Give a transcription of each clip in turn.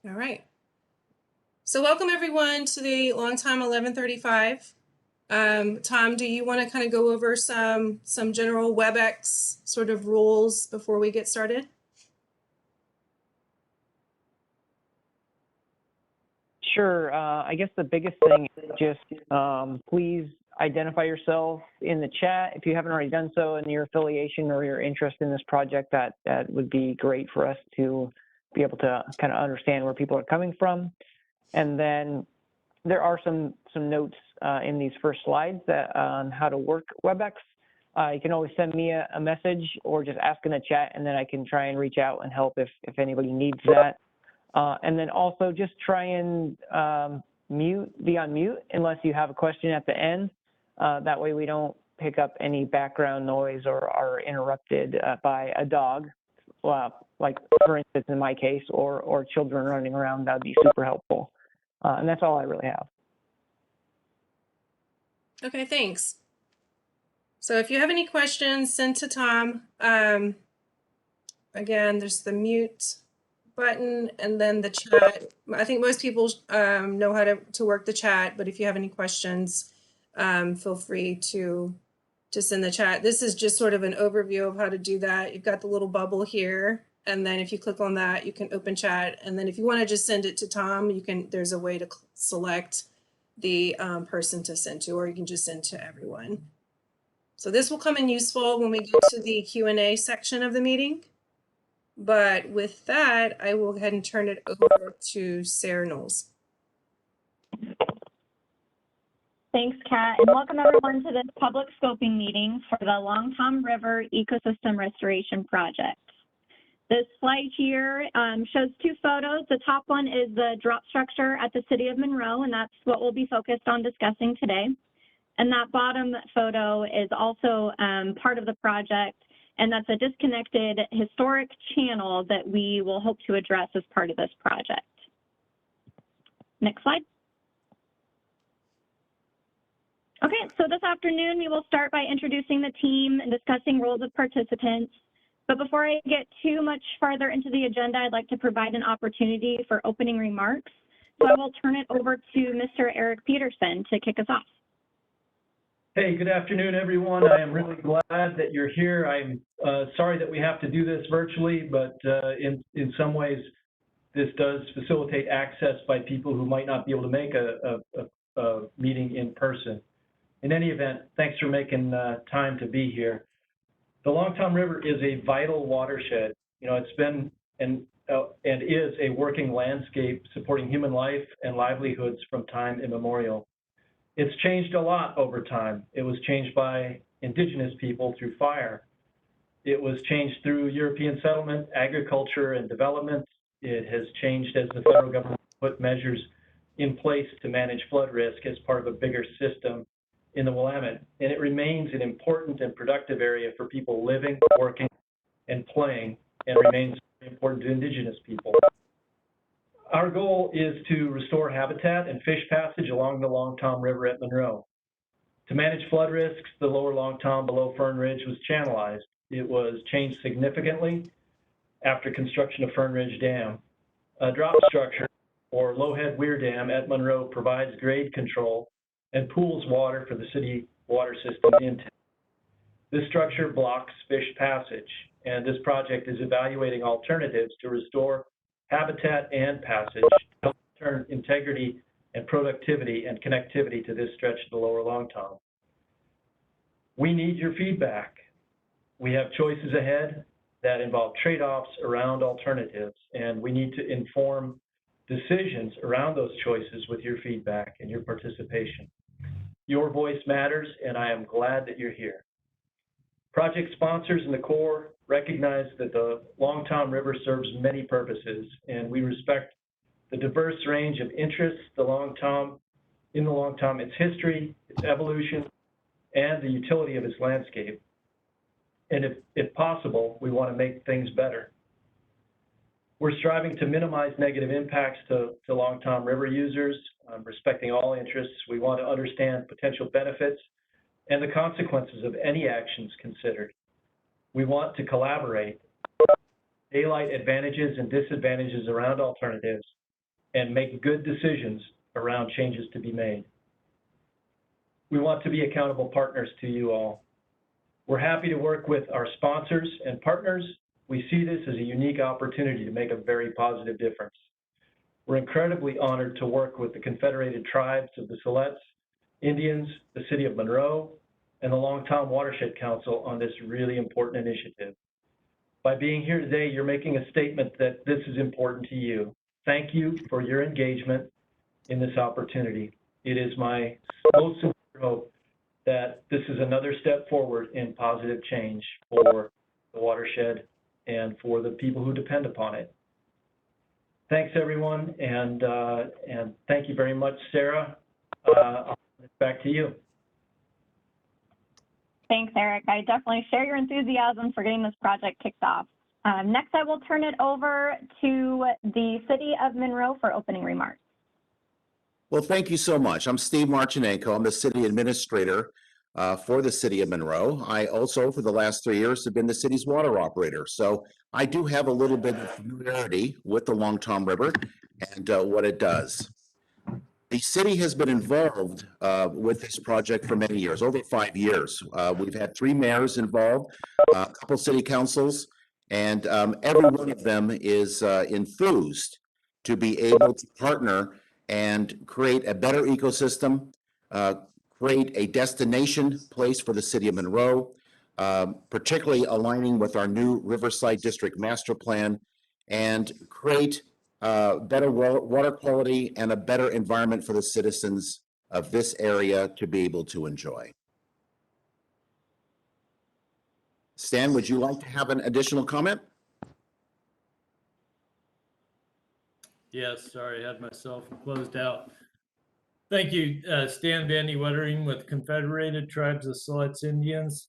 All right. So welcome everyone to the Long Time 1135. Tom, do you want to kind of go over some general WebEx sort of rules before we get started? Sure. I guess the biggest thing is just please identify yourself in the chat if you haven't already done so, and your affiliation or your interest in this project. That would be great for us to be able to kind of understand where people are coming from. And then there are some notes in these first slides that on how to work WebEx. You can always send me a message or just ask in the chat, and then I can try and reach out and help if anybody needs that. And then also just try and be on mute unless you have a question at the end. That way we don't pick up any background noise or are interrupted by a dog, like for instance in my case, or children running around. That would be super helpful. And that's all I really have. Okay, thanks. So if you have any questions, send to Tom. Again, there's the mute button and then the chat. I think most people know how to work the chat, but if you have any questions, feel free to send the chat. This is just sort of an overview of how to do that. You've got the little bubble here, and then if you click on that, you can open chat. And then if you want to just send it to Tom, you can. There's a way to select the person to send to, or you can just send to everyone. So this will come in useful when we get to the Q&A section of the meeting. But with that, I will go ahead and turn it over to Sarah Knowles. Thanks, Kat, and welcome everyone to this public scoping meeting for the Long Tom River Ecosystem Restoration Project. This slide here shows two photos. The top one is the drop structure at the City of Monroe, and that's what we'll be focused on discussing today. And that bottom photo is also part of the project, and that's a disconnected historic channel that we will hope to address as part of this project. Next slide. Okay, so this afternoon we will start by introducing the team and discussing roles of participants. But before I get too much farther into the agenda, I'd like to provide an opportunity for opening remarks. So I will turn it over to Mr. Eric Peterson to kick us off. Hey, good afternoon, everyone. I am really glad that you're here. I'm sorry that we have to do this virtually, but in some ways, this does facilitate access by people who might not be able to make a meeting in person. In any event, thanks for making time to be here. The Long Tom River is a vital watershed. You know, it's been and is a working landscape supporting human life and livelihoods from time immemorial. It's changed a lot over time. It was changed by indigenous people through fire. It was changed through European settlement, agriculture, and development. It has changed as the federal government put measures in place to manage flood risk as part of a bigger system in the Willamette. And it remains an important and productive area for people living, working, and playing, and remains important to indigenous people. Our goal is to restore habitat and fish passage along the Long Tom River at Monroe. To manage flood risks, the lower Long Tom below Fern Ridge was channelized. It was changed significantly after construction of Fern Ridge Dam. A drop structure, or low-head weir dam at Monroe, provides grade control and pools water for the city water system intake. This structure blocks fish passage, and this project is evaluating alternatives to restore habitat and passage to help return integrity and productivity and connectivity to this stretch of the lower Long Tom. We need your feedback. We have choices ahead that involve trade-offs around alternatives, and we need to inform decisions around those choices with your feedback and your participation. Your voice matters, and I am glad that you're here. Project sponsors in the Corps recognize that the Long Tom River serves many purposes, and we respect the diverse range of interests in the Long Tom, its history, its evolution, and the utility of its landscape. And if possible, we want to make things better. We're striving to minimize negative impacts to Long Tom River users, respecting all interests. We want to understand potential benefits and the consequences of any actions considered. We want to collaborate, daylight advantages and disadvantages around alternatives, and make good decisions around changes to be made. We want to be accountable partners to you all. We're happy to work with our sponsors and partners. We see this as a unique opportunity to make a very positive difference. We're incredibly honored to work with the Confederated Tribes of the Siletz Indians, the City of Monroe, and the Long Tom Watershed Council on this really important initiative. By being here today, you're making a statement that this is important to you. Thank you for your engagement in this opportunity. It is my most sincere hope that this is another step forward in positive change for the watershed and for the people who depend upon it. Thanks, everyone, and thank you very much, Sarah. I'll turn it back to you. Thanks, Eric. I definitely share your enthusiasm for getting this project kicked off. Next, I will turn it over to the City of Monroe for opening remarks. Well, thank you so much. I'm Steve Marchinenko. I'm the city administrator for the City of Monroe. I also, for the last 3 years, have been the city's water operator. So I do have a little bit of familiarity with the Long Tom River and what it does. The city has been involved with this project for many years, over 5 years. We've had 3 mayors involved, a couple city councils, and every one of them is enthused to be able to partner and create a better ecosystem, create a destination place for the City of Monroe, particularly aligning with our new Riverside District Master Plan, and create better water quality and a better environment for the citizens of this area to be able to enjoy. Stan, would you like to have an additional comment? Yes, sorry, I had myself closed out. Thank you, Stan Vandy Wettering with Confederated Tribes of Siletz Indians.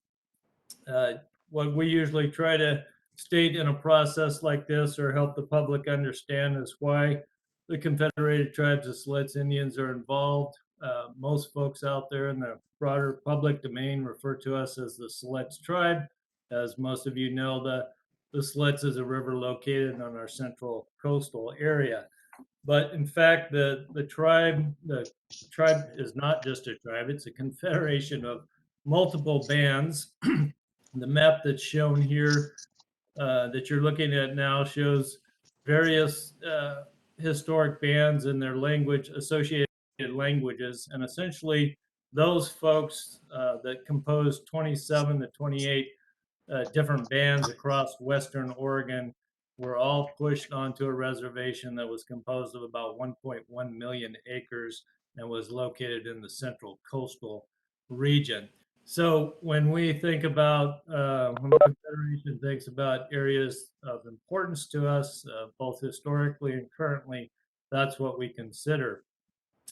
What we usually try to state in a process like this or help the public understand is why the Confederated Tribes of Siletz Indians are involved. Most folks out there in the broader public domain refer to us as the Siletz tribe. As most of you know, the Siletz is a river located on our central coastal area. But in fact, the tribe is not just a tribe, it's a confederation of multiple bands. The map that's shown here that you're looking at now shows various historic bands and their language, associated languages, and essentially those folks that compose 27 to 28 different bands across Western Oregon were all pushed onto a reservation that was composed of about 1.1 million acres and was located in the central coastal region. So when we think about, when the Confederation thinks about areas of importance to us, both historically and currently, that's what we consider.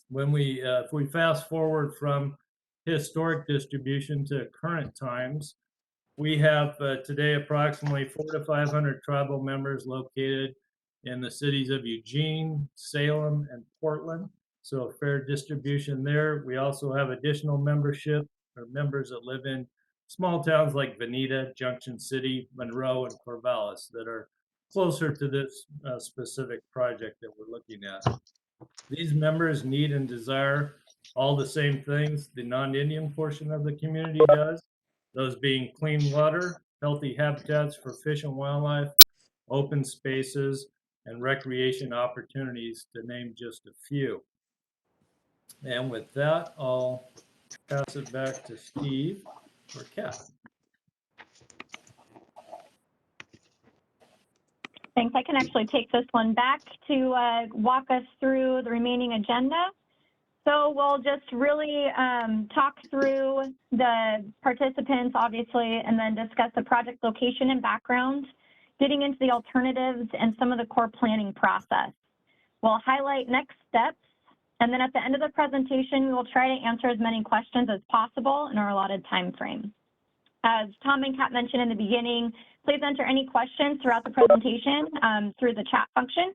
When we, if we fast forward from historic distribution to current times, we have today approximately 400 to 500 tribal members located in the cities of Eugene, Salem, and Portland. So a fair distribution there. We also have additional membership or members that live in small towns like Veneta, Junction City, Monroe, and Corvallis that are closer to this specific project that we're looking at. These members need and desire all the same things the non-Indian portion of the community does. Those being clean water, healthy habitats for fish and wildlife, open spaces, and recreation opportunities, to name just a few. And with that, I'll pass it back to Steve or Kat. Thanks. I can actually take this one back to walk us through the remaining agenda. So we'll just really talk through the participants, obviously, and then discuss the project location and background, getting into the alternatives and some of the core planning process. We'll highlight next steps, and then at the end of the presentation, we will try to answer as many questions as possible in our allotted time frame. As Tom and Kat mentioned in the beginning, please enter any questions throughout the presentation through the chat function.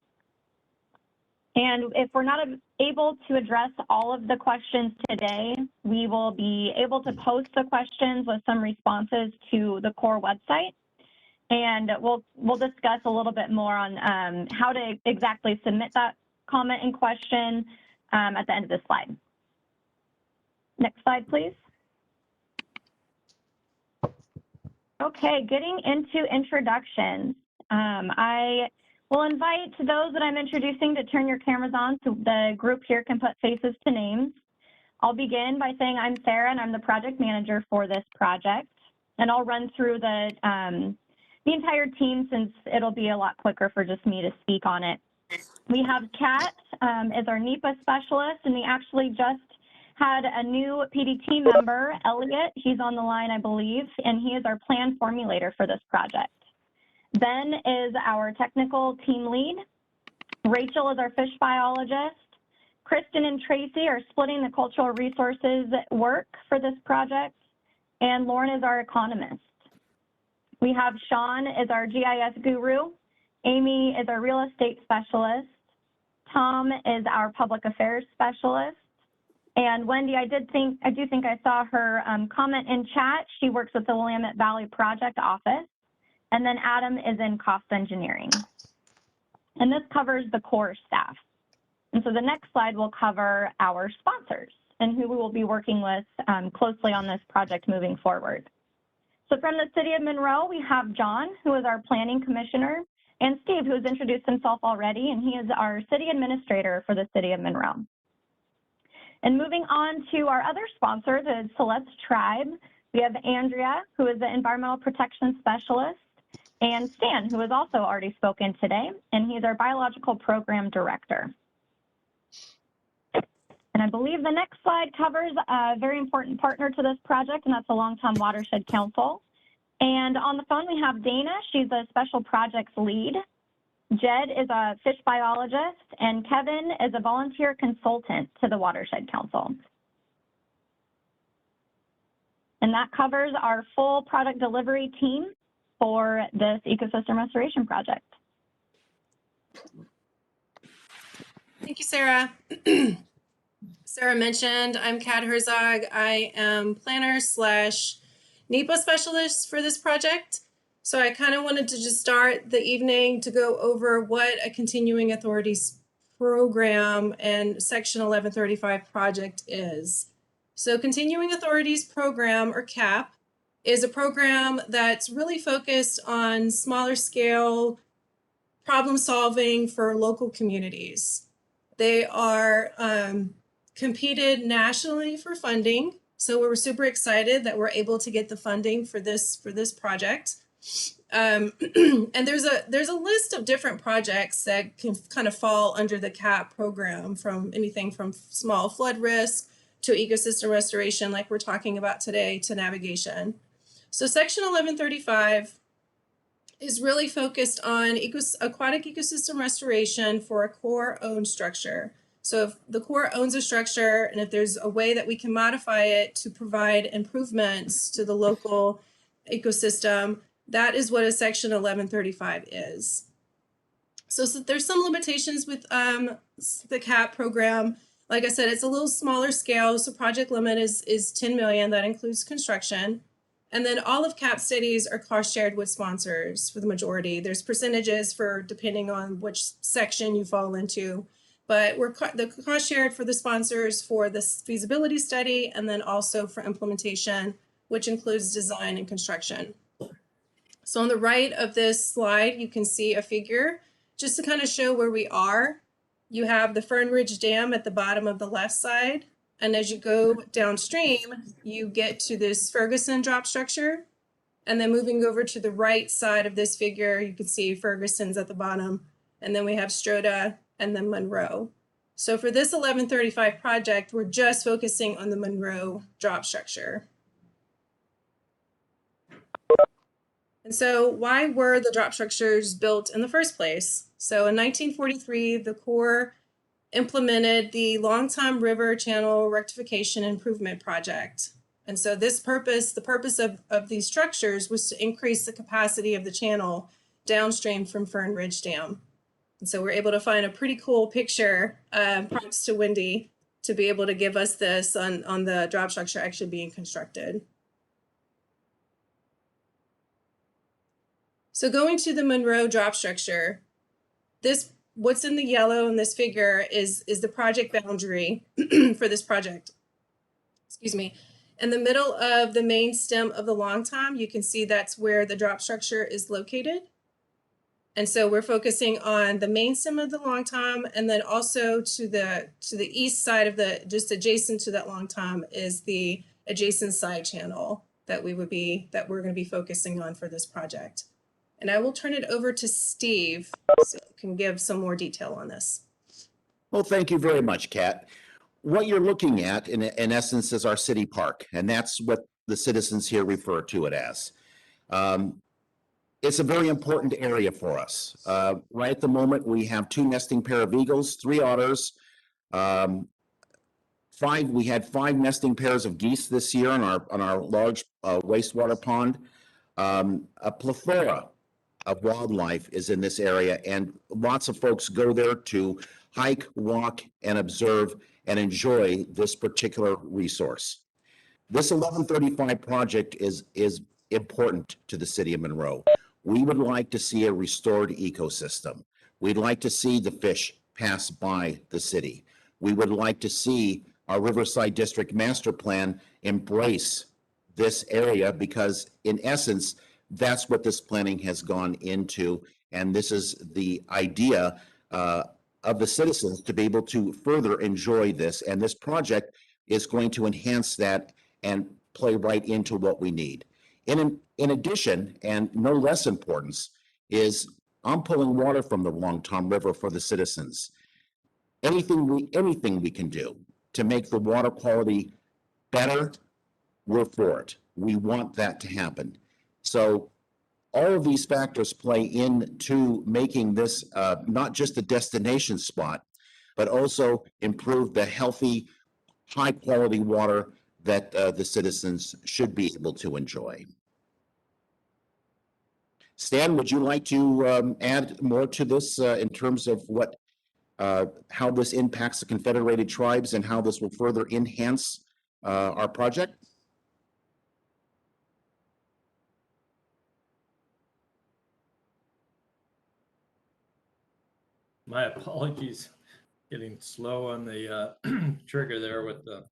And if we're not able to address all of the questions today, we will be able to post the questions with some responses to the core website. And we'll discuss a little bit more on how to exactly submit comment, and question at the end of this slide. Next slide, please. Okay, getting into introductions. I will invite those that I'm introducing to turn your cameras on so the group here can put faces to names. I'll begin by saying I'm Sarah and I'm the project manager for this project. And I'll run through the entire team since it'll be a lot quicker for just me to speak on it. We have Kat as our NEPA specialist, and we actually just had a new PDT member, Elliot. He's on the line, I believe, and he is our plan formulator for this project. Ben is our technical team lead. Rachel is our fish biologist. Kristen and Tracy are splitting the cultural resources work for this project. And Lauren is our economist. We have Sean as our GIS guru. Amy is our real estate specialist. Tom is our public affairs specialist. And Wendy, I do think I saw her comment in chat. She works with the Willamette Valley Project Office. And then Adam is in cost engineering. And this covers the core staff. And so the next slide will cover our sponsors and who we will be working with closely on this project moving forward. So from the City of Monroe, we have John, who is our planning commissioner, and Steve, who has introduced himself already, and he is our city administrator for the City of Monroe. And moving on to our other sponsor, the Siletz tribe, we have Andrea, who is the environmental protection specialist, and Stan, who has also already spoken today, and he's our biological program director. And I believe the next slide covers a very important partner to this project, and that's the Long Tom Watershed Council. And on the phone, we have Dana. She's a special projects lead. Jed is a fish biologist, and Kevin is a volunteer consultant to the Watershed Council. And that covers our full product delivery team for this ecosystem restoration project. Thank you, Sarah. Sarah mentioned I'm Kat Herzog. I am planner / NEPA specialist for this project. So I kind of wanted to just start the evening to go over what a continuing authorities program and Section 1135 project is. So continuing authorities program, or CAP, is a program that's really focused on smaller scale problem solving for local communities. They are competed nationally for funding. So we're super excited that we're able to get the funding for this project. And there's a list of different projects that can kind of fall under the CAP program, from anything from small flood risk to ecosystem restoration, like we're talking about today, to navigation. So Section 1135 is really focused on aquatic ecosystem restoration for a Corps owned structure. So if the Corps owns a structure, and if there's a way that we can modify it to provide improvements to the local ecosystem, that is what a Section 1135 is. So there's some limitations with the CAP program. Like I said, it's a little smaller scale. So project limit is 10 million. That includes construction. And then all of CAP studies are cost shared with sponsors for the majority. There's percentages for depending on which section you fall into. But the cost shared for the sponsors for this feasibility study, and then also for implementation, which includes design and construction. So on the right of this slide, you can see a figure just to kind of show where we are. You have the Fern Ridge Dam at the bottom of the left side. And as you go downstream, you get to this Ferguson drop structure. And then moving over to the right side of this figure, you can see Ferguson's at the bottom. And then we have Stroda and then Monroe. So for this 1135 project, we're just focusing on the Monroe drop structure. And so why were the drop structures built in the first place? So in 1943, the Corps implemented the Long Tom River Channel Rectification Improvement Project. And so the purpose of these structures was to increase the capacity of the channel downstream from Fern Ridge Dam. And so we're able to find a pretty cool picture, props to Wendy, to be able to give us this on the drop structure actually being constructed. So going to the Monroe drop structure, this what's in the yellow in this figure is the project boundary for this project. Excuse me. In the middle of the main stem of the Long Tom, you can see that's where the drop structure is located. And so we're focusing on the main stem of the Long Tom, and then also to the east side of just adjacent to that Long Tom is the adjacent side channel that we're going to be focusing on for this project. And I will turn it over to Steve so he can give some more detail on this. Well, thank you very much, Kat. What you're looking at, in essence, is our city park, and that's what the citizens here refer to it as. It's a very important area for us. Right at the moment, we have 2 nesting pair of eagles, 3 otters. We had 5 nesting pairs of geese this year on our large wastewater pond. A plethora of wildlife is in this area, and lots of folks go there to hike, walk, and observe and enjoy this particular resource. This 1135 project is important to the city of Monroe. We would like to see a restored ecosystem. We'd like to see the fish pass by the city. We would like to see our Riverside District Master Plan embrace this area because, in essence, that's what this planning has gone into, and this is the idea of the citizens to be able to further enjoy this, and this project is going to enhance that and play right into what we need. In addition, and no less importance, is I'm pulling water from the Long Tom River for the citizens. Anything we can do to make the water quality better, we're for it. We want that to happen. So all of these factors play into making this not just a destination spot, but also improve the healthy, high-quality water that the citizens should be able to enjoy. Stan, would you like to add more to this in terms of how this impacts the Confederated tribes and how this will further enhance our project? My apologies, getting slow on the trigger there with the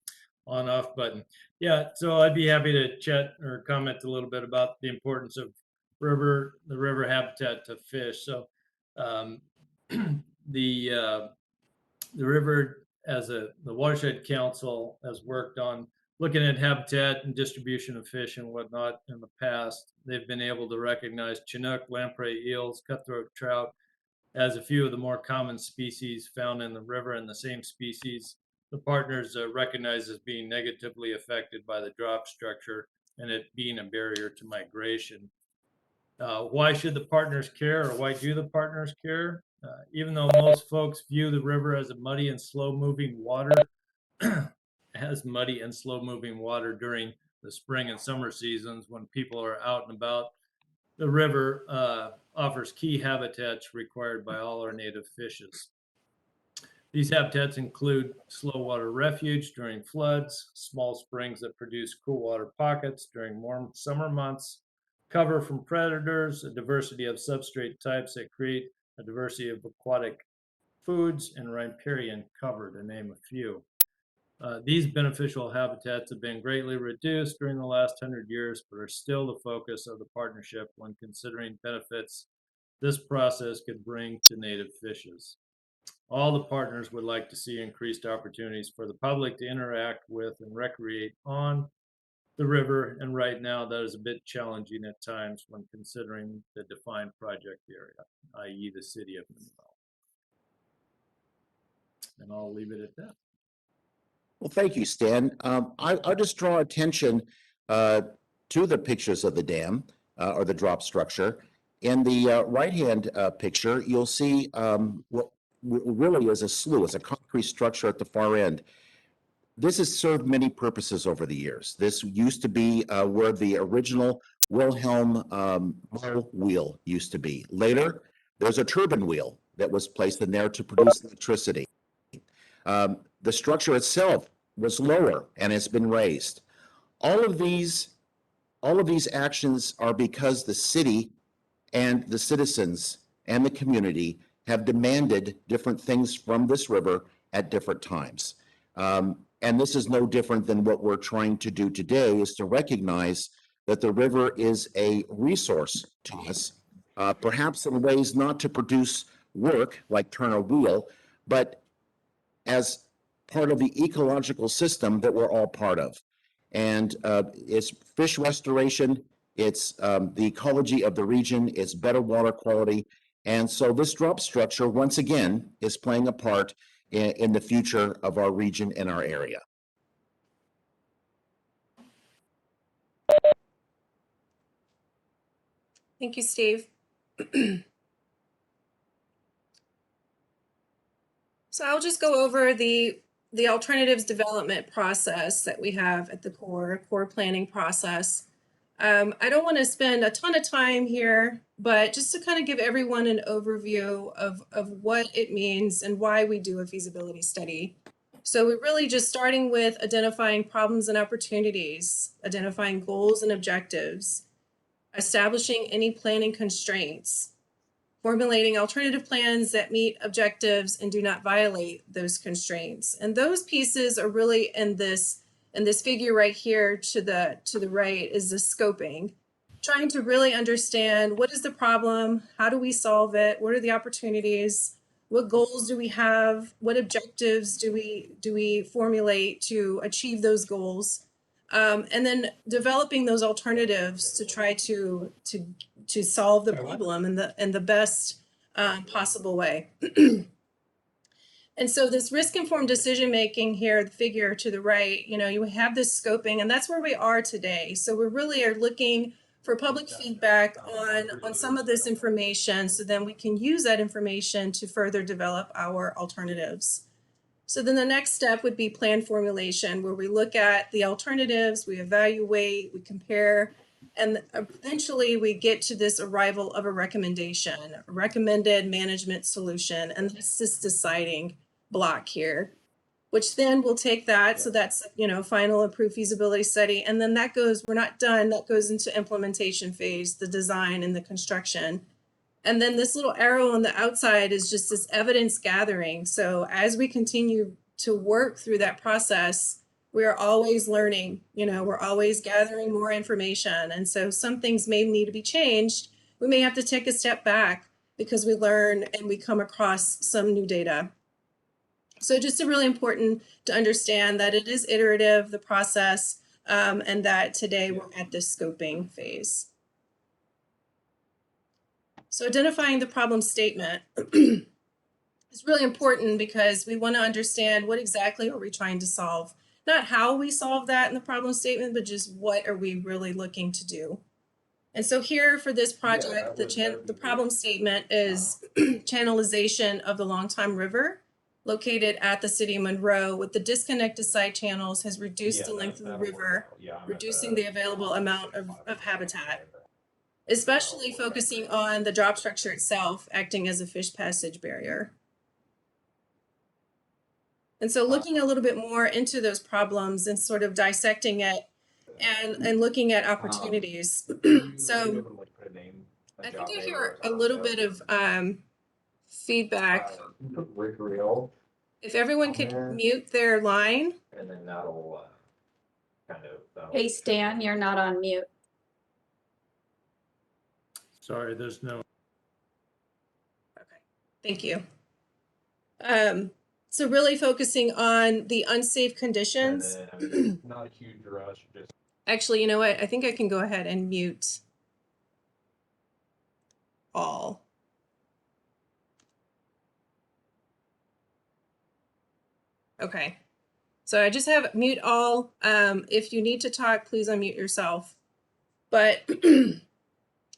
on-off button. Yeah, so I'd be happy to chat or comment a little bit about the importance of the river habitat to fish. So the river, the Watershed Council has worked on looking at habitat and distribution of fish and whatnot in the past. They've been able to recognize Chinook, lamprey, eels, cutthroat trout as a few of the more common species found in the river, and the same species the partners recognize as being negatively affected by the drop structure and it being a barrier to migration. Why should the partners care, or why do the partners care? Even though most folks view the river as muddy and slow-moving water during the spring and summer seasons when people are out and about, the river offers key habitats required by all our native fishes. These habitats include slow water refuge during floods, small springs that produce cool water pockets during warm summer months, cover from predators, a diversity of substrate types that create a diversity of aquatic foods, and riparian cover, to name a few. These beneficial habitats have been greatly reduced during the last 100 years, but are still the focus of the partnership when considering benefits this process could bring to native fishes. All the partners would like to see increased opportunities for the public to interact with and recreate on the river, and right now that is a bit challenging at times when considering the defined project area, i.e. the City of Monroe. And I'll leave it at that. Well, thank you, Stan. I'll just draw attention to the pictures of the dam or the drop structure. In the right-hand picture, you'll see what really is a slough. It's a concrete structure at the far end. This has served many purposes over the years. This used to be where the original Wilhelm bow wheel used to be. Later, there's a turbine wheel that was placed in there to produce electricity. The structure itself was lower and it's been raised. All of these actions are because the city and the citizens and the community have demanded different things from this river at different times. And this is no different than what we're trying to do today, is to recognize that the river is a resource to us, perhaps in ways not to produce work like turn a wheel, but as part of the ecological system that we're all part of. And it's fish restoration, it's the ecology of the region, it's better water quality. And so this drop structure, once again, is playing a part in the future of our region and our area. Thank you, Steve. So I'll just go over the alternatives development process that we have at the core planning process. I don't want to spend a ton of time here, but just to kind of give everyone an overview of what it means and why we do a feasibility study. So we're really just starting with identifying problems and opportunities, identifying goals and objectives, establishing any planning constraints, formulating alternative plans that meet objectives and do not violate those constraints. And those pieces are really in this figure right here to the right is the scoping, trying to really understand what is the problem, how do we solve it, what are the opportunities, what goals do we have, what objectives do we formulate to achieve those goals, and then developing those alternatives to try to solve the problem in the best possible way. And so this risk-informed decision-making here, the figure to the right, you have this scoping, and that's where we are today. So we really are looking for public feedback on some of this information, so then we can use that information to further develop our alternatives. So then the next step would be plan formulation, where we look at the alternatives, we evaluate, we compare, and eventually we get to this arrival of a recommendation, a recommended management solution, and that's this deciding block here, which then we'll take that. So that's, final approved feasibility study. And then that goes, we're not done, that goes into implementation phase, the design and the construction. And then this little arrow on the outside is just this evidence gathering. So as we continue to work through that process, we are always learning, we're always gathering more information. And so some things may need to be changed. We may have to take a step back because we learn and we come across some new data. So just really important to understand that it is iterative, the process, and that today we're at this scoping phase. So identifying the problem statement is really important because we want to understand what exactly are we trying to solve. Not how we solve that in the problem statement, but just what are we really looking to do. And so here for this project, the problem statement is channelization of the Long Tom River, located at the City of Monroe, with the disconnected side channels has reduced the length of the river, reducing the available amount of habitat, especially focusing on the drop structure itself, acting as a fish passage barrier. And so looking a little bit more into those problems and sort of dissecting it and looking at opportunities. So I think I hear a little bit of feedback. If everyone could mute their line. And then that'll Hey, Stan, you're not on mute. Sorry, there's no. Okay, thank you. So really focusing on the unsafe conditions. Not a huge rush, just. Actually, you know what? I think I can go ahead and mute all. Okay, so I just have mute all. If you need to talk, please unmute yourself. But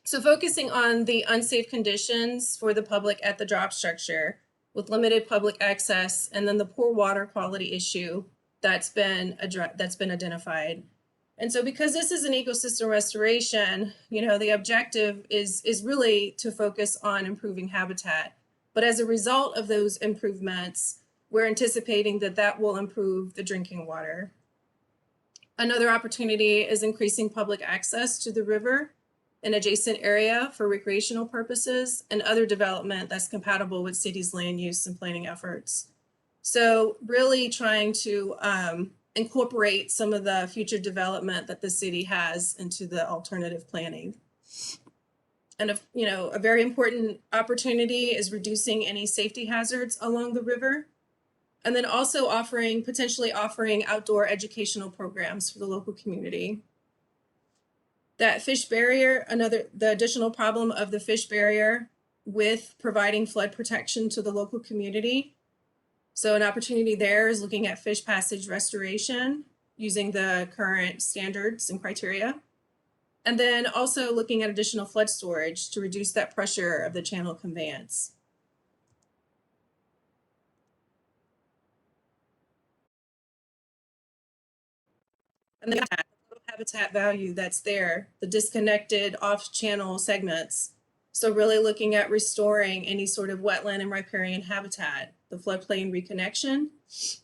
so focusing on the unsafe conditions for the public at the drop structure with limited public access, and then the poor water quality issue that's been identified. And so because this is an ecosystem restoration, the objective is really to focus on improving habitat. But as a result of those improvements, we're anticipating that will improve the drinking water. Another opportunity is increasing public access to the river. an adjacent area for recreational purposes, and other development that's compatible with city's land use and planning efforts. So really trying to incorporate some of the future development that the city has into the alternative planning. And a very important opportunity is reducing any safety hazards along the river. And then also potentially offering outdoor educational programs for the local community. That fish barrier, the additional problem of the fish barrier with providing flood protection to the local community. So an opportunity there is looking at fish passage restoration using the current standards and criteria. And then also looking at additional flood storage to reduce that pressure of the channel conveyance. And the habitat value that's there, the disconnected off-channel segments. So really looking at restoring any sort of wetland and riparian habitat, the floodplain reconnection,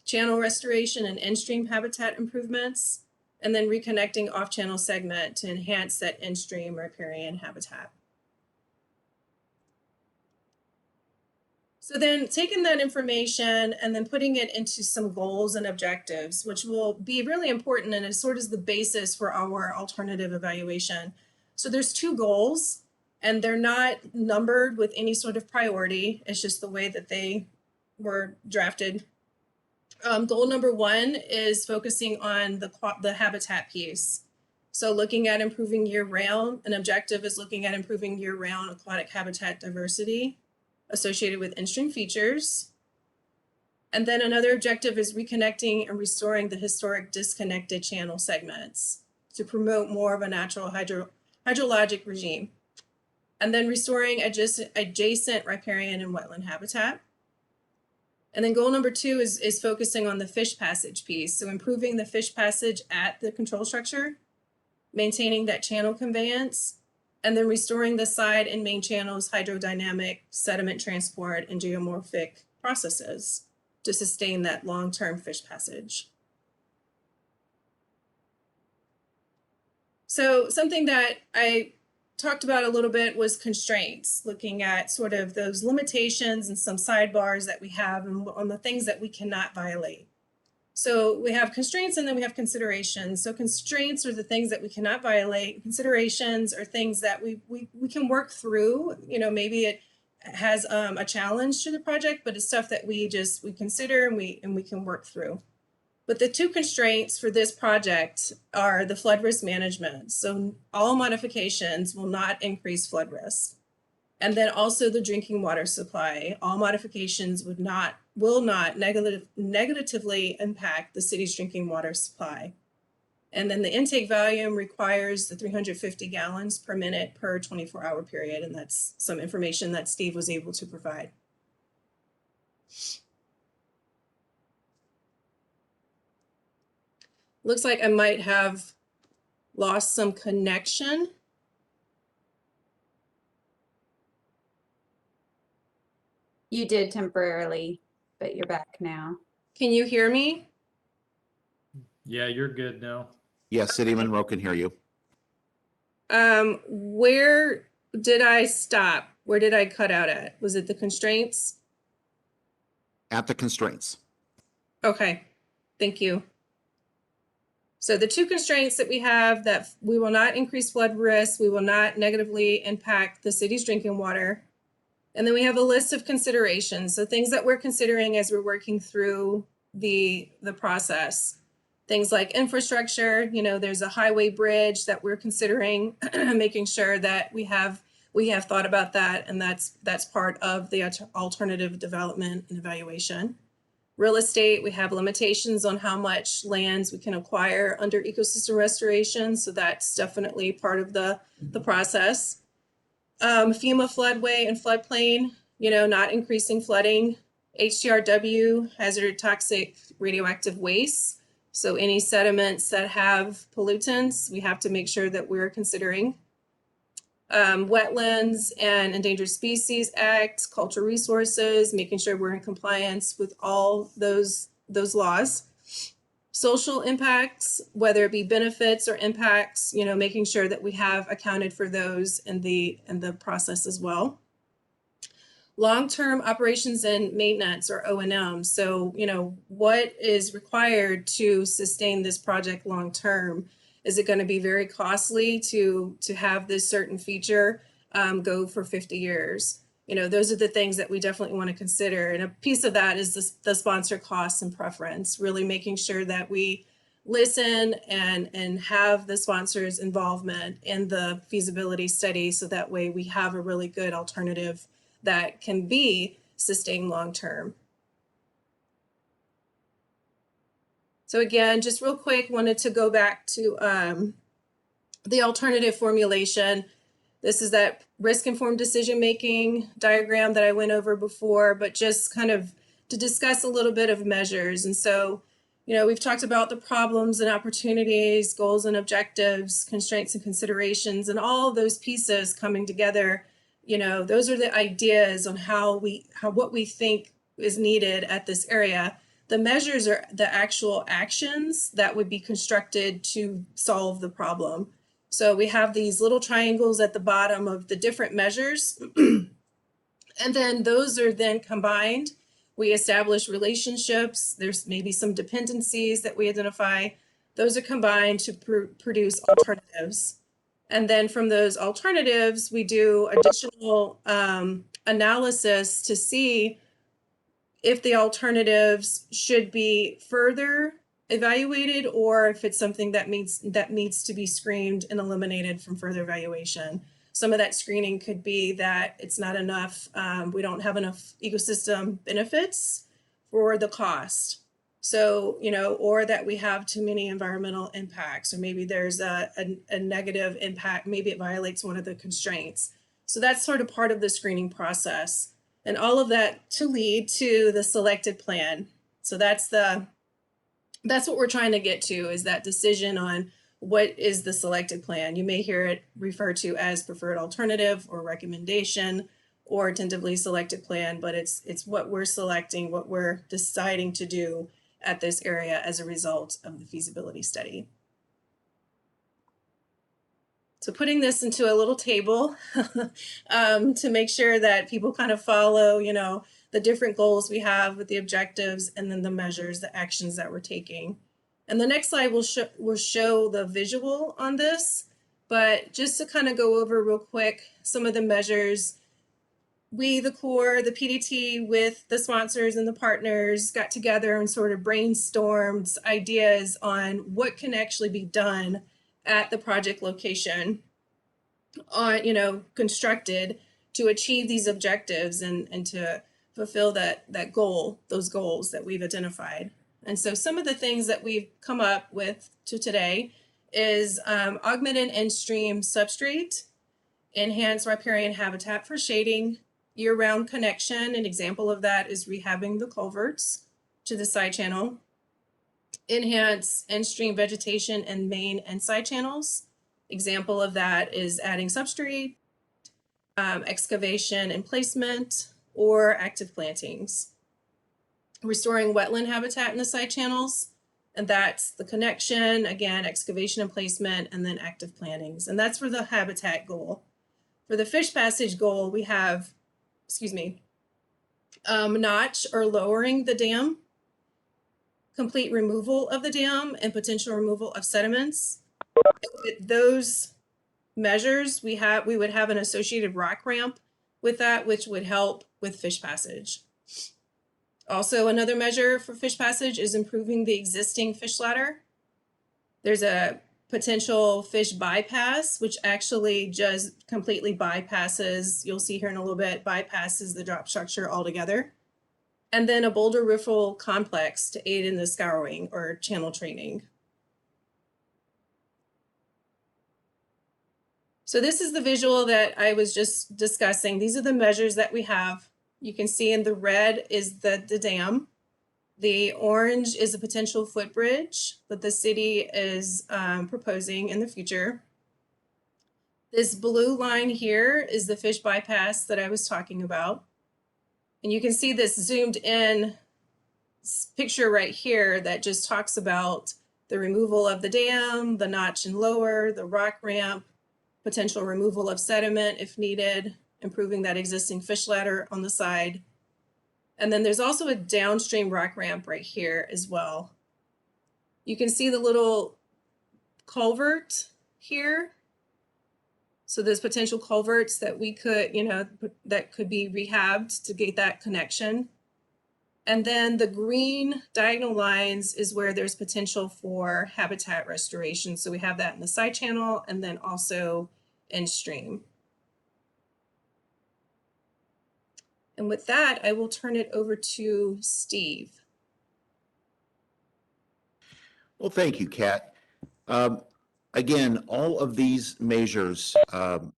channel restoration and in-stream habitat improvements, and then reconnecting off-channel segment to enhance that in-stream riparian habitat. So then taking that information and then putting it into some goals and objectives, which will be really important and is sort of the basis for our alternative evaluation. So there's 2 goals, and they're not numbered with any sort of priority. It's just the way that they were drafted. Goal number 1 is focusing on the habitat piece. So looking at improving year-round, an objective is looking at improving year-round aquatic habitat diversity associated with in-stream features. And then another objective is reconnecting and restoring the historic disconnected channel segments to promote more of a natural hydrologic regime. And then restoring adjacent riparian and wetland habitat. And then goal number 2 is focusing on the fish passage piece. So improving the fish passage at the control structure, maintaining that channel conveyance, and then restoring the side and main channels hydrodynamic, sediment transport, and geomorphic processes to sustain that long-term fish passage. So something that I talked about a little bit was constraints, looking at sort of those limitations and some sidebars that we have on the things that we cannot violate. So we have constraints and then we have considerations. So constraints are the things that we cannot violate. Considerations are things that we can work through. Maybe it has a challenge to the project, but it's stuff that we consider and we can work through. But the 2 constraints for this project are the flood risk management. So all modifications will not increase flood risk. And then also the drinking water supply. All modifications will not negatively impact the city's drinking water supply. And then the intake volume requires the 350 gallons per minute per 24-hour period. And that's some information that Steve was able to provide. Looks like I might have lost some connection. You did temporarily, but you're back now. Can you hear me? Yeah, you're good now. Yes, City of Monroe can hear you. Where did I stop? Where did I cut out at? Was it the constraints? At the constraints. Okay, thank you. So the 2 constraints that we have, that we will not increase flood risk, we will not negatively impact the city's drinking water. And then we have a list of considerations. So things that we're considering as we're working through the process. Things like infrastructure, there's a highway bridge that we're considering, making sure that we have thought about that, and that's part of the alternative development and evaluation. Real estate, we have limitations on how much lands we can acquire under ecosystem restoration, so that's definitely part of the process. FEMA floodway and floodplain, not increasing flooding. HTRW, hazard toxic radioactive waste. So any sediments that have pollutants, we have to make sure that we're considering. Wetlands and Endangered Species Act, cultural resources, making sure we're in compliance with all those laws. social impacts, whether it be benefits or impacts, you know, making sure that we have accounted for those in the process as well. Long-term operations and maintenance, or O&M. So, you know, what is required to sustain this project long-term? Is it going to be very costly to have this certain feature go for 50 years? You know, those are the things that we definitely want to consider. And a piece of that is the sponsor costs and preference, really making sure that we listen and have the sponsors' involvement in the feasibility study, so that way we have a really good alternative that can be sustained long-term. So again, just real quick, wanted to go back to the alternative formulation. This is that risk-informed decision-making diagram that I went over before, but just kind of to discuss a little bit of measures. And so, you know, we've talked about the problems and opportunities, goals and objectives, constraints and considerations, and all of those pieces coming together. You know, those are the ideas on what we think is needed at this area. The measures are the actual actions that would be constructed to solve the problem. So we have these little triangles at the bottom of the different measures, and then those are then combined. We establish relationships. There's maybe some dependencies that we identify. Those are combined to produce alternatives. And then from those alternatives, we do additional analysis to see if the alternatives should be further evaluated, or if it's something that needs to be screened and eliminated from further evaluation. Some of that screening could be that it's not enough, we don't have enough ecosystem benefits for the cost. So, you know, or that we have too many environmental impacts, or maybe there's a negative impact, maybe it violates one of the constraints. So that's sort of part of the screening process. And all of that to lead to the selected plan. So that's what we're trying to get to, is that decision on what is the selected plan. You may hear it referred to as preferred alternative or recommendation or tentatively selected plan, but it's what we're selecting, what we're deciding to do at this area as a result of the feasibility study. So putting this into a little table to make sure that people kind of follow, you know, the different goals we have with the objectives, and then the measures, the actions that we're taking. And the next slide will show the visual on this, but just to kind of go over real quick some of the measures. We, the Corps, the PDT, with the sponsors and the partners, got together and sort of brainstormed ideas on what can actually be done at the project location, you know, constructed to achieve these objectives and to fulfill that goal, those goals that we've identified. And so some of the things that we've come up with to today is augmented in-stream substrate, enhanced riparian habitat for shading, year-round connection. An example of that is rehabbing the culverts to the side channel, enhance in-stream vegetation in main and side channels. Example of that is adding substrate, excavation and placement, or active plantings. Restoring wetland habitat in the side channels, and that's the connection, again, excavation and placement, and then active plantings. And that's for the habitat goal. For the fish passage goal, we have, notch or lowering the dam, complete removal of the dam, and potential removal of sediments. With those measures, we would have an associated rock ramp with that, which would help with fish passage. Also, another measure for fish passage is improving the existing fish ladder. There's a potential fish bypass, which actually just completely bypasses, you'll see here in a little bit, bypasses the drop structure altogether. And then a boulder riffle complex to aid in the scouring or channel training. So this is the visual that I was just discussing. These are the measures that we have. You can see in the red is the dam. The orange is a potential footbridge that the city is proposing in the future. This blue line here is the fish bypass that I was talking about. And you can see this zoomed in picture right here that just talks about the removal of the dam, the notch and lower, the rock ramp, potential removal of sediment if needed, improving that existing fish ladder on the side. And then there's also a downstream rock ramp right here as well. You can see the little culvert here. So there's potential culverts that we could, that could be rehabbed to get that connection. And then the green diagonal lines is where there's potential for habitat restoration. So we have that in the side channel and then also in stream. And with that, I will turn it over to Steve. Well, thank you, Kat. Again, all of these measures are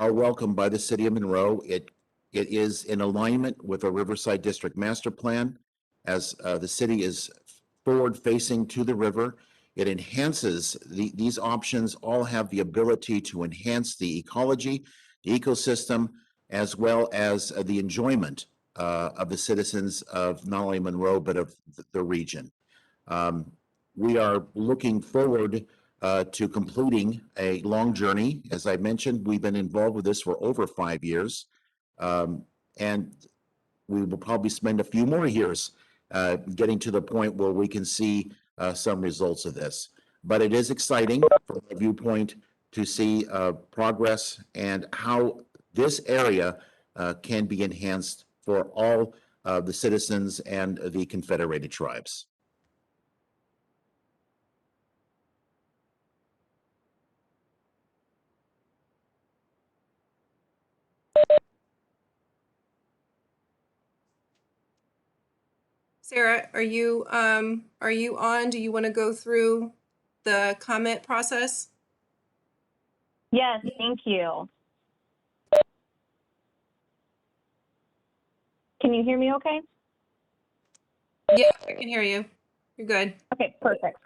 welcomed by the City of Monroe. It is in alignment with a Riverside District Master Plan, as the city is forward-facing to the river. It enhances, these options all have the ability to enhance the ecology, the ecosystem, as well as the enjoyment of the citizens of not only Monroe, but of the region. We are looking forward to completing a long journey. As I mentioned, we've been involved with this for over 5 years. And we will probably spend a few more years getting to the point where we can see some results of this. But it is exciting from a viewpoint to see progress and how this area can be enhanced for all the citizens and the Confederated tribes. Sarah, are you on? Do you want to go through the comment process? Yes, thank you. Can you hear me okay? Yeah, I can hear you. You're good. Okay, perfect.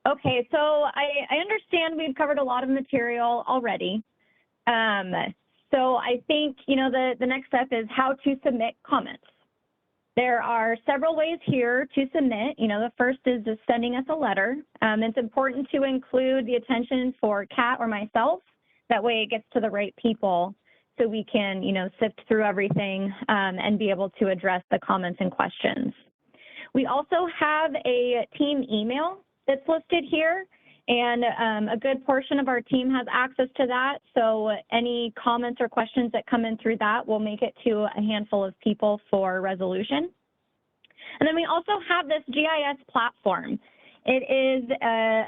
Okay, so I understand we've covered a lot of material already. So I think, the next step is how to submit comments. There are several ways here to submit. The first is just sending us a letter. It's important to include the attention for Kat or myself. That way it gets to the right people so we can, sift through everything and be able to address the comments and questions. We also have a team email that's listed here, and a good portion of our team has access to that. So any comments or questions that come in through that will make it to a handful of people for resolution. And then we also have this GIS platform. It is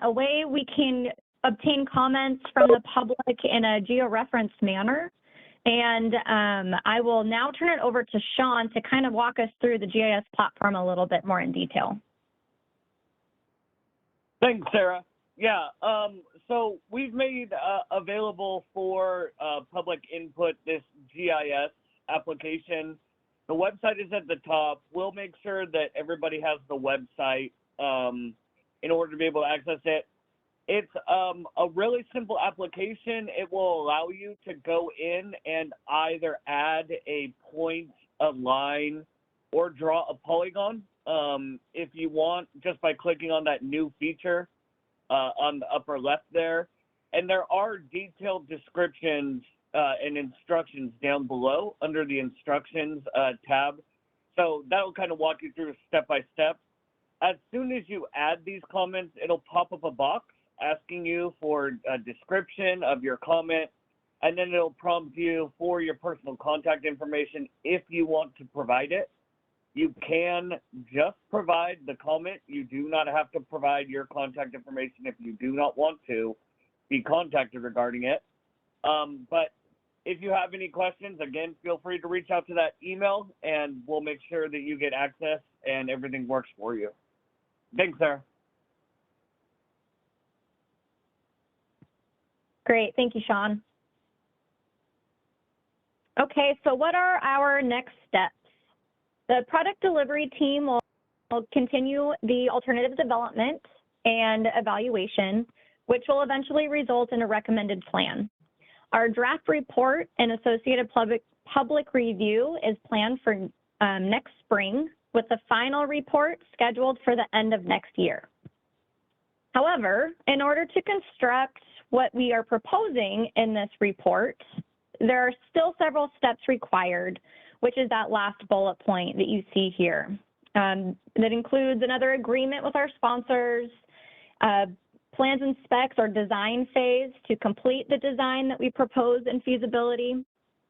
a way we can obtain comments from the public in a georeferenced manner. And I will now turn it over to Sean to kind of walk us through the GIS platform a little bit more in detail. Thanks, Sarah. Yeah, so we've made available for public input this GIS application. The website is at the top. We'll make sure that everybody has the website in order to be able to access it. It's a really simple application. It will allow you to go in and either add a point, a line, or draw a polygon if you want, just by clicking on that new feature on the upper left there. And there are detailed descriptions and instructions down below under the instructions tab. So that'll kind of walk you through step by step. As soon as you add these comments, it'll pop up a box asking you for a description of your comment, and then it'll prompt you for your personal contact information if you want to provide it. You can just provide the comment. You do not have to provide your contact information if you do not want to be contacted regarding it. But if you have any questions, again, feel free to reach out to that email, and we'll make sure that you get access and everything works for you. Thanks, Sarah. Great, thank you, Sean. Okay, so what are our next steps? The product delivery team will continue the alternative development and evaluation, which will eventually result in a recommended plan. Our draft report and associated public review is planned for next spring, with the final report scheduled for the end of next year. However, in order to construct what we are proposing in this report, there are still several steps required, which is that last bullet point that you see here. That includes another agreement with our sponsors, plans and specs or design phase to complete the design that we propose in feasibility.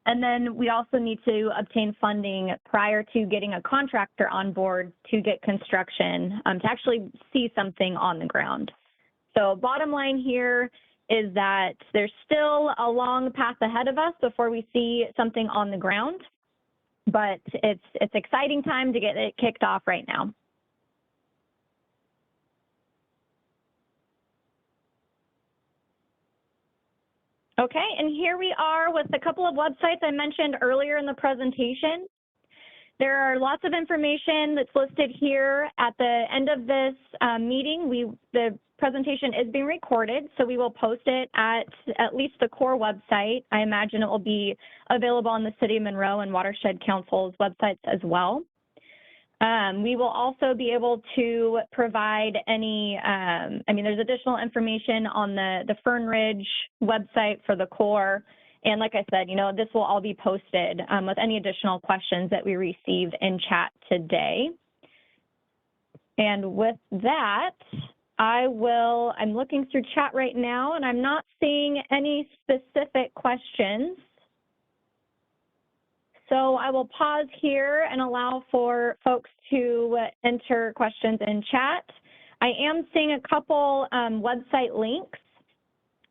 And then we also need to obtain funding prior to getting a contractor on board to get construction, to actually see something on the ground. So bottom line here is that there's still a long path ahead of us before we see something on the ground, but it's exciting time to get it kicked off right now. Okay, and here we are with a couple of websites I mentioned earlier in the presentation. There are lots of information that's listed here. At the end of this meeting, the presentation is being recorded, so we will post it at least the core website. I imagine it will be available on the City of Monroe and Watershed Council's websites as well. We will also be able to provide any, there's additional information on the Fern Ridge website for the core. And like I said, this will all be posted with any additional questions that we received in chat today. And with that, I'm looking through chat right now and I'm not seeing any specific questions. So I will pause here and allow for folks to enter questions in chat. I am seeing a couple website links.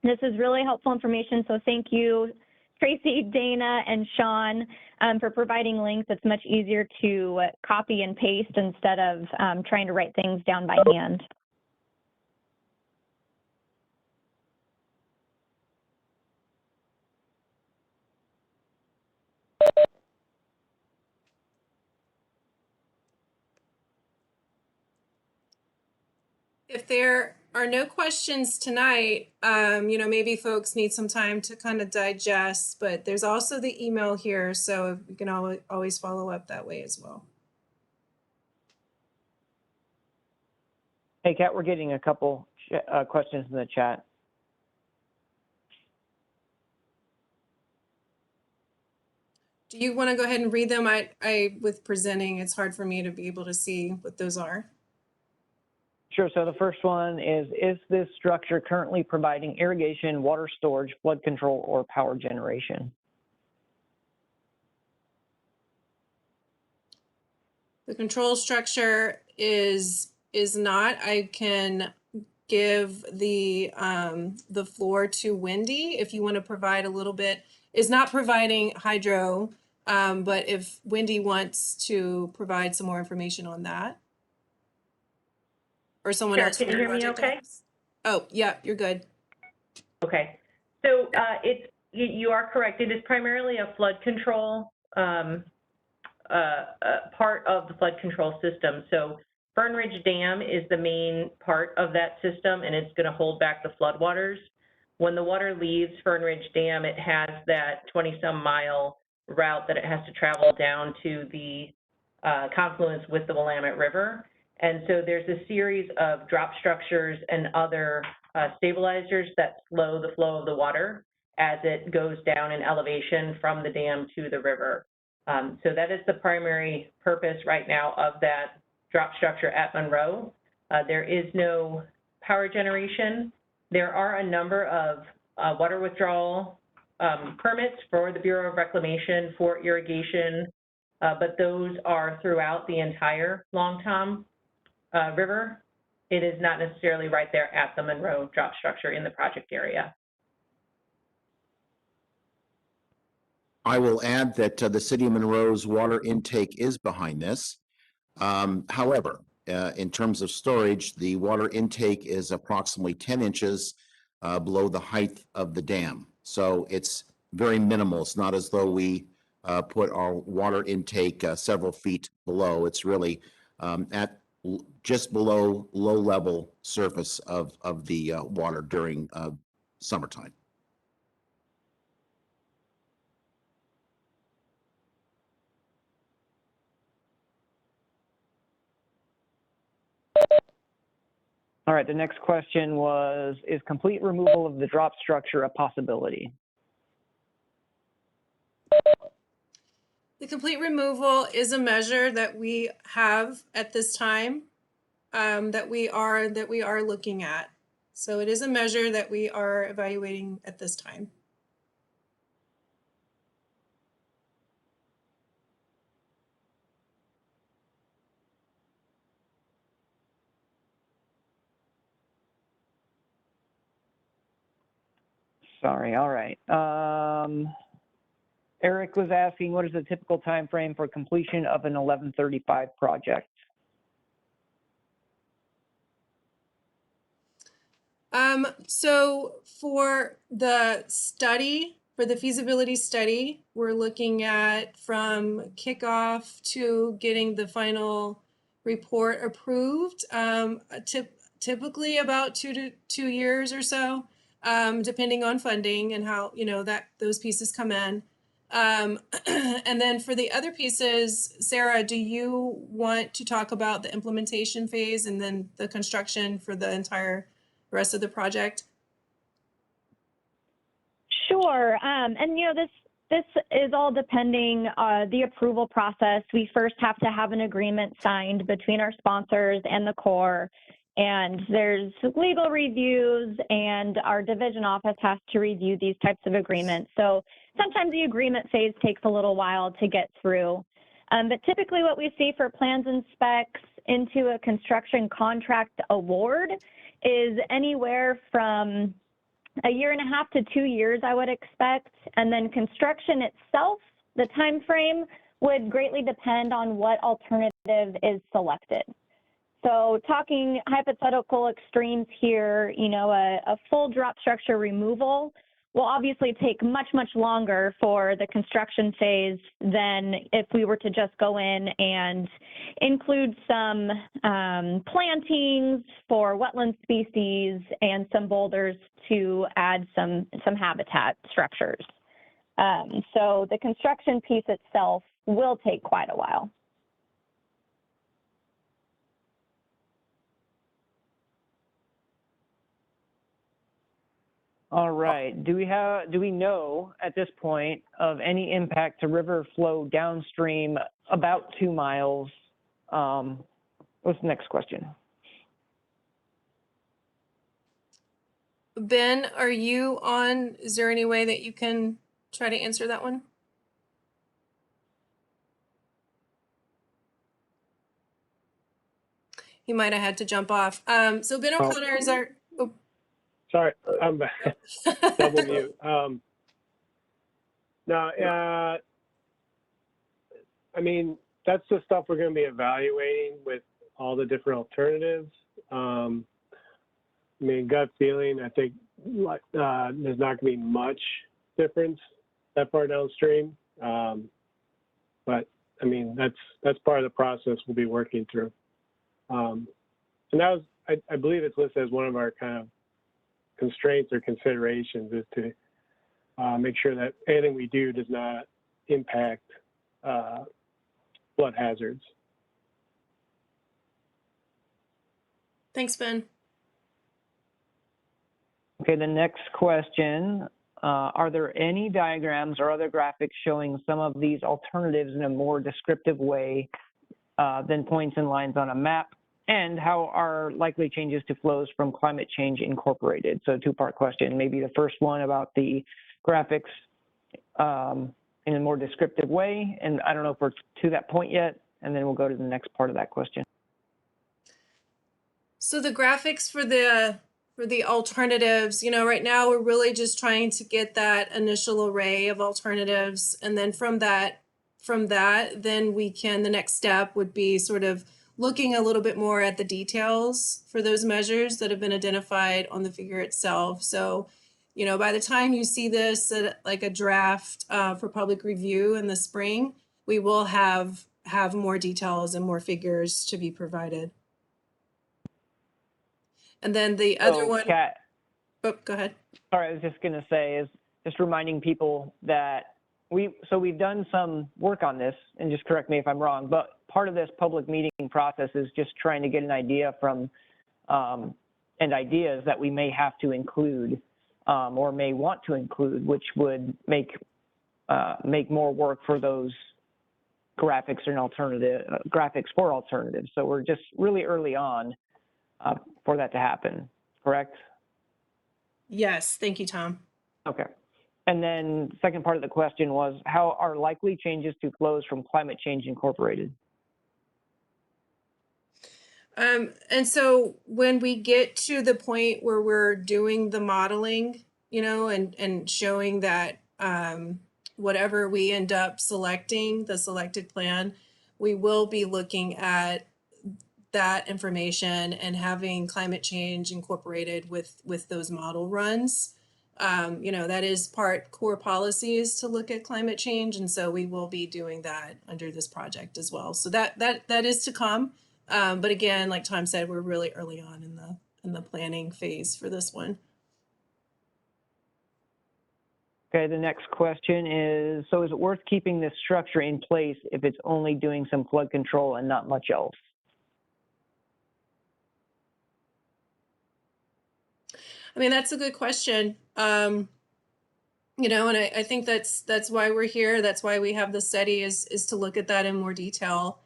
This is really helpful information, so thank you, Tracy, Dana, and Sean, for providing links. It's much easier to copy and paste instead of trying to write things down by hand. If there are no questions tonight, maybe folks need some time to kind of digest, but there's also the email here, so we can always follow up that way as well. Hey, Kat, we're getting a couple questions in the chat. Do you want to go ahead and read them? With presenting, it's hard for me to be able to see what those are. Sure. So the first one is this structure currently providing irrigation, water storage, flood control, or power generation? The control structure is not. I can give the floor to Wendy if you want to provide a little bit. Is not providing hydro, but if Wendy wants to provide some more information on that. Or someone Sure. else. Can you hear me okay? Oh, yeah, you're good. Okay. So you are correct. It is primarily a flood control part of the flood control system. So Fern Ridge Dam is the main part of that system, and it's going to hold back the floodwaters. When the water leaves Fern Ridge Dam, it has that 20-some mile route that it has to travel down to the confluence with the Willamette River. And so there's a series of drop structures and other stabilizers that slow the flow of the water as it goes down in elevation from the dam to the river. So that is the primary purpose right now of that drop structure at Monroe. There is no power generation. There are a number of water withdrawal permits for the Bureau of Reclamation for irrigation, but those are throughout the entire Long Tom River. It is not necessarily right there at the Monroe drop structure in the project area. I will add that the City of Monroe's water intake is behind this. However, in terms of storage, the water intake is approximately 10 inches below the height of the dam. So it's very minimal. It's not as though we put our water intake several feet below. It's really at just below low level surface of the water during summertime. All right, the next question was, is complete removal of the drop structure a possibility? The complete removal is a measure that we have at this time, that we are looking at. So it is a measure that we are evaluating at this time. Sorry, all right. Eric was asking, what is the typical time frame for completion of an 1135 project? So for the study, for the feasibility study, we're looking at from kickoff to getting the final report approved, typically about 2 years or so, depending on funding and how, that those pieces come in. And then for the other pieces, Sarah, do you want to talk about the implementation phase and then the construction for the entire rest of the project? Sure. And this is all depending on the approval process. We first have to have an agreement signed between our sponsors and the Corps, and there's legal reviews, and our division office has to review these types of agreements. So sometimes the agreement phase takes a little while to get through. But typically what we see for plans and specs into a construction contract award is anywhere from 1.5 to 2 years, I would expect. And then construction itself, the time frame would greatly depend on what alternative is selected. So talking hypothetical extremes here, a full drop structure removal will obviously take much, much longer for the construction phase than if we were to just go in and include some plantings for wetland species and some boulders to add some habitat structures. So the construction piece itself will take quite a while. All right, do we know at this point of any impact to river flow downstream about 2 miles? What's the next question? Ben, are you on? Is there any way that you can try to answer that one? He might have had to jump off. So Ben O'Connor is our. Oh. Sorry, I'm back. Double mute. I mean, that's the stuff we're going to be evaluating with all the different alternatives. I mean, gut feeling, I think there's not going to be much difference that far downstream. But I mean, that's part of the process we'll be working through. And that was, I believe it's listed as one of our kind of constraints or considerations, is to make sure that anything we do does not impact flood hazards. Thanks, Ben. Okay, the next question, are there any diagrams or other graphics showing some of these alternatives in a more descriptive way than points and lines on a map? And how are likely changes to flows from climate change incorporated? So 2-part question. Maybe the first one about the graphics in a more descriptive way. And I don't know if we're to that point yet. And then we'll go to the next part of that question. So the graphics for the alternatives, right now we're really just trying to get that initial array of alternatives, and then from that, then the next step would be sort of looking a little bit more at the details for those measures that have been identified on the figure itself. So, by the time you see this like a draft for public review in the spring, we will have more details and more figures to be provided. And then the other one. Kat, oh, go ahead. Sorry, I was just going to say is just reminding people that we've done some work on this, and just correct me if I'm wrong, but part of this public meeting process is just trying to get an idea from and ideas that we may have to include or may want to include, which would make more work for those graphics and graphics for alternatives. So we're just really early on for that to happen, correct? Yes, thank you, Tom. Okay. And then second part of the question was, how are likely changes to flows from climate change incorporated? And so when we get to the point where we're doing the modeling, you know, and showing that whatever we end up selecting, the selected plan, we will be looking at that information and having climate change incorporated with those model runs. You know, that is part core policies to look at climate change, and so we will be doing that under this project as well. So that is to come. But again, like Tom said, we're really early on in the planning phase for this one. Okay, the next question is, so is it worth keeping this structure in place if it's only doing some flood control and not much else? I mean, that's a good question. You know, and I think that's why we're here. That's why we have the study is to look at that in more detail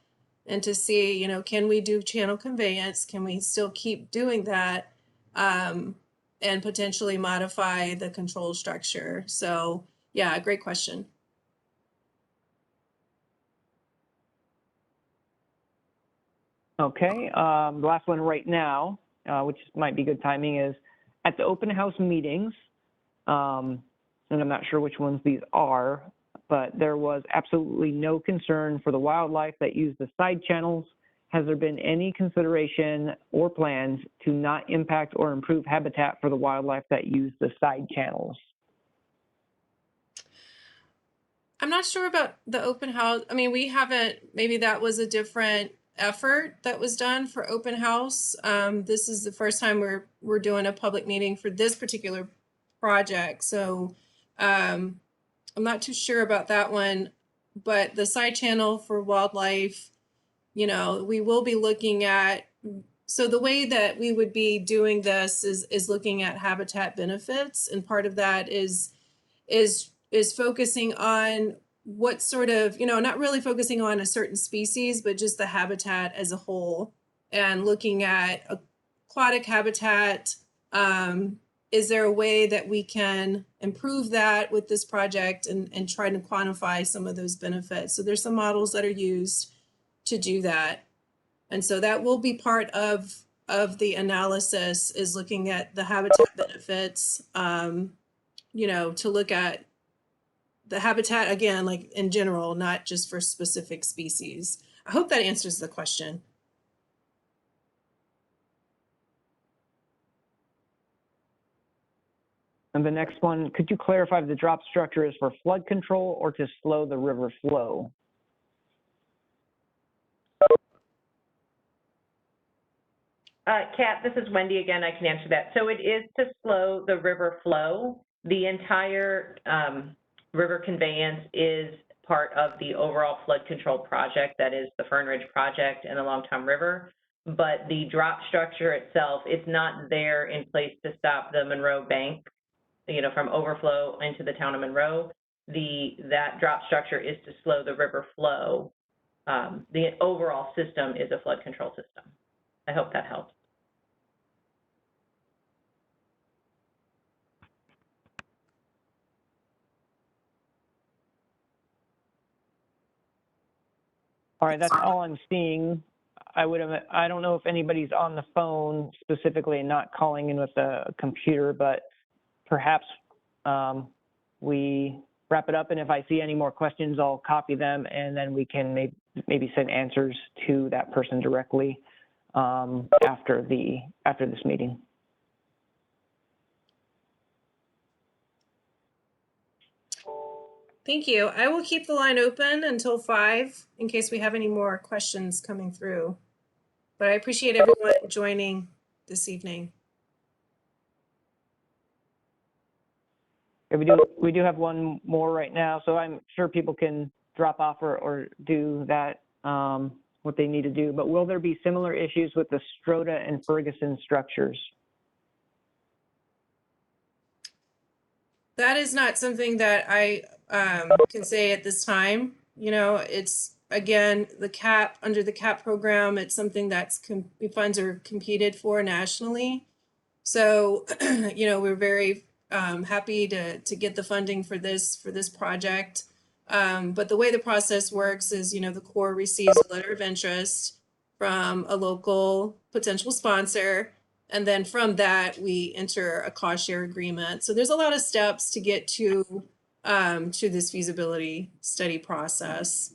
and to see, you know, can we do channel conveyance? Can we still keep doing that and potentially modify the control structure? So yeah, great question. Okay, the last one right now, which might be good timing, is at the open house meetings, and I'm not sure which ones these are, but there was absolutely no concern for the wildlife that use the side channels. Has there been any consideration or plans to not impact or improve habitat for the wildlife that use the side channels? I'm not sure about the open house. I mean, we haven't, maybe that was a different effort that was done for open house. This is the first time we're doing a public meeting for this particular project. So I'm not too sure about that one, but the side channel for wildlife, you know, we will be looking at, so the way that we would be doing this is looking at habitat benefits. And part of that is focusing on what sort of, you know, not really focusing on a certain species, but just the habitat as a whole and looking at aquatic habitat. Is there a way that we can improve that with this project and try to quantify some of those benefits? So there's some models that are used to do that. And so that will be part of the analysis, is looking at the habitat benefits, you know, to look at the habitat, again, like in general, not just for specific species. I hope that answers the question. And the next one, could you clarify if the drop structure is for flood control or to slow the river flow? Kat, this is Wendy again. I can answer that. So it is to slow the river flow. The entire river conveyance is part of the overall flood control project, that is the Fern Ridge project and the Long Tom River. But the drop structure itself, it's not there in place to stop the Monroe Bank, you know, from overflow into the town of Monroe. That drop structure is to slow the river flow. The overall system is a flood control system. I hope that helps. All right, that's all I'm seeing. I don't know if anybody's on the phone specifically and not calling in with a computer, but perhaps we wrap it up. And if I see any more questions, I'll copy them, and then we can maybe send answers to that person directly after this meeting. Thank you. I will keep the line open until 5 in case we have any more questions coming through. But I appreciate everyone joining this evening. Yeah, we do have one more right now, so I'm sure people can drop off or do that, what they need to do. But will there be similar issues with the Strota and Ferguson structures? That is not something that I can say at this time. You know, it's again the cap under the cap program. It's something that's funds are competed for nationally. So, you know, we're very happy to get the funding for this project. But the way the process works is, you know, the Corps receives a letter of interest from a local potential sponsor. And then from that, we enter a cost share agreement. So there's a lot of steps to get to this feasibility study process.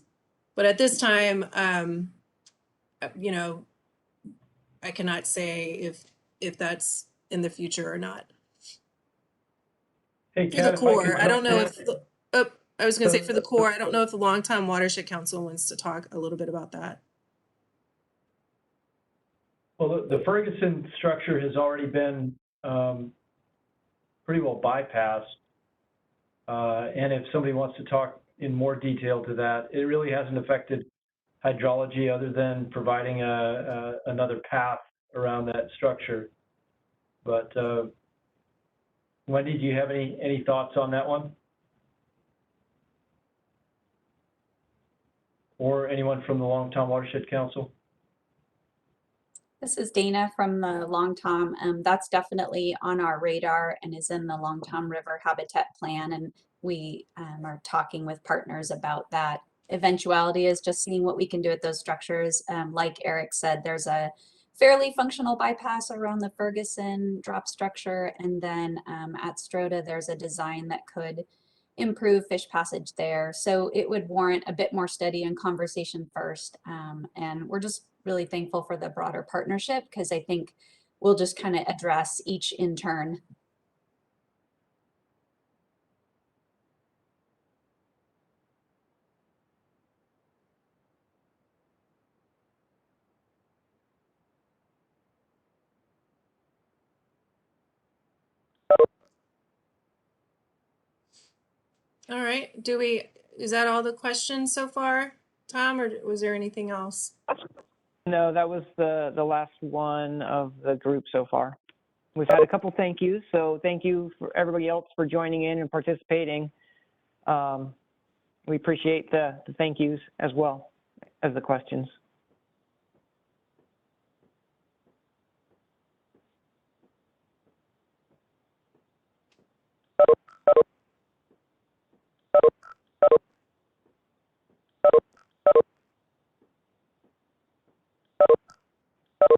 But at this time, you know, I cannot say if that's in the future or not. Hey, For the Kat, if I could Corps, I don't know jump if I was going to say for the Corps, I don't know if the Long Tom Watershed Council wants to talk a little bit about that. Well, the Ferguson structure has already been pretty well bypassed. And if somebody wants to talk in more detail to that, it really hasn't affected hydrology other than providing another path around that structure. But Wendy, do you have any thoughts on that one? Or anyone from the Long Tom Watershed Council? This is Dana from the Long Tom. That's definitely on our radar and is in the Long Tom River Habitat Plan. And we are talking with partners about that. Eventuality is just seeing what we can do with those structures. Like Eric said, there's a fairly functional bypass around the Ferguson drop structure. And then at Strota, there's a design that could improve fish passage there. So it would warrant a bit more study and conversation first. And we're just really thankful for the broader partnership because I think we'll just kind of address each in turn. All right. Is that all the questions so far, Tom, or was there anything else? No, that was the last one of the group so far. We've had a couple thank yous, so thank you for everybody else for joining in and participating. We appreciate the thank yous as well as the questions.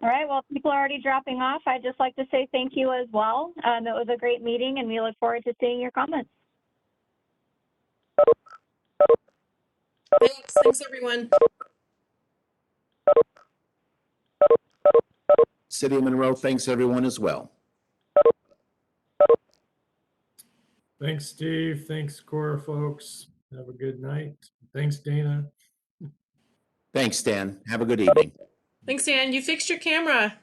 All right, well, people are already dropping off. I'd just like to say thank you as well. It was a great meeting, and we look forward to seeing your comments. Thanks everyone. City of Monroe, thanks everyone as well. Thanks, Steve. Thanks, Cora folks. Have a good night. Thanks, Dana. Thanks, Dan. Have a good evening. Thanks, Dan. You fixed your camera.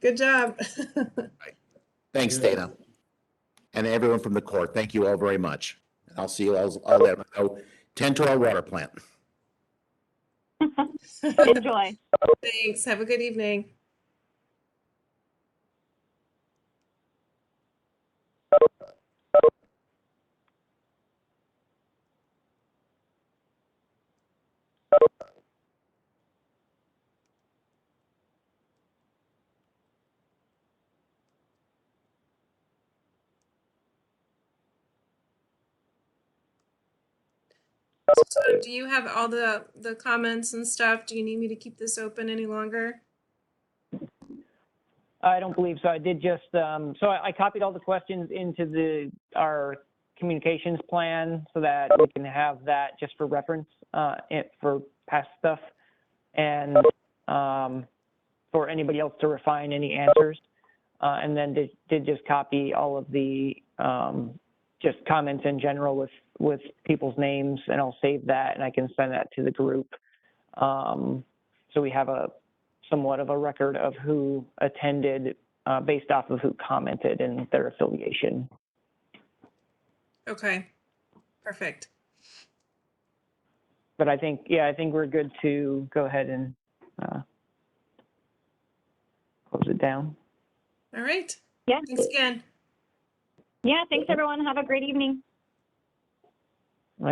Good job. Thanks, Dana. And everyone from the court, thank you all very much. I'll see you all, I'll let go. Tend to our water plant. Enjoy. Thanks. Have a good evening. So do you have all the comments and stuff? Do you need me to keep this open any longer? I don't believe so. I did just, so I copied all the questions into our communications plan so that we can have that just for reference for past stuff and for anybody else to refine any answers. And then did just copy all of the just comments in general with people's names, and I'll save that and I can send that to the group. So we have somewhat of a record of who attended based off of who commented and their affiliation. Okay, perfect. But I think we're good to go ahead and close it down. All right. Yeah. Thanks again. Yeah, thanks everyone. Have a great evening.